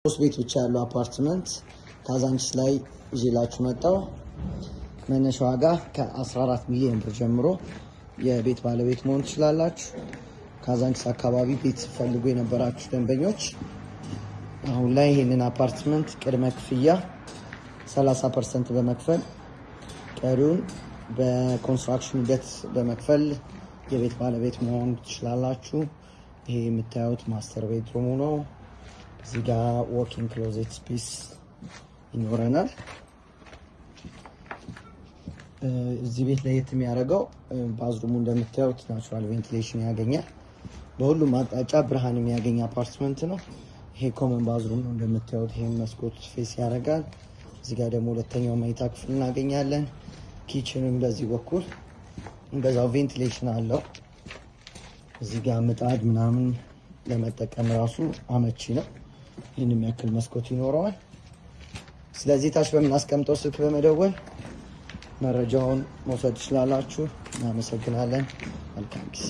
ሶስት ቤቶች ያለው አፓርትመንት ካዛንቺስ ላይ ይዤላችሁ መጣሁ። መነሻ ዋጋ ከ14 ሚሊዮን ብር ጀምሮ የቤት ባለቤት መሆን ትችላላችሁ። ካዛንቺስ አካባቢ ቤት ፈልጉ የነበራችሁ ደንበኞች አሁን ላይ ይሄንን አፓርትመንት ቅድመ ክፍያ 30% በመክፈል ቀሪውን በኮንስትራክሽን ሂደት በመክፈል የቤት ባለቤት መሆን ትችላላችሁ። ይሄ የምታዩት ማስተር ቤድሩሙ ነው። እዚህ ጋር ዎኪንግ ክሎዜት ስፔስ ይኖረናል። እዚህ ቤት ለየት የሚያደርገው ባዝሩሙ እንደምታዩት ናቹራል ቬንቲሌሽን ያገኛል። በሁሉም አቅጣጫ ብርሃን የሚያገኝ አፓርትመንት ነው። ይሄ ኮመን ባዝሩም ነው እንደምታዩት። ይሄን መስኮት ፌስ ያደርጋል። እዚህ ጋር ደግሞ ሁለተኛው መኝታ ክፍል እናገኛለን። ኪችንም በዚህ በኩል እንደዛው ቬንቲሌሽን አለው። እዚህ ጋር ምጣድ ምናምን ለመጠቀም ራሱ አመቺ ነው። ይህን የሚያክል መስኮት ይኖረዋል። ስለዚህ ታች በምናስቀምጠው ስልክ በመደወል መረጃውን መውሰድ ትችላላችሁ። እናመሰግናለን። መልካም ጊዜ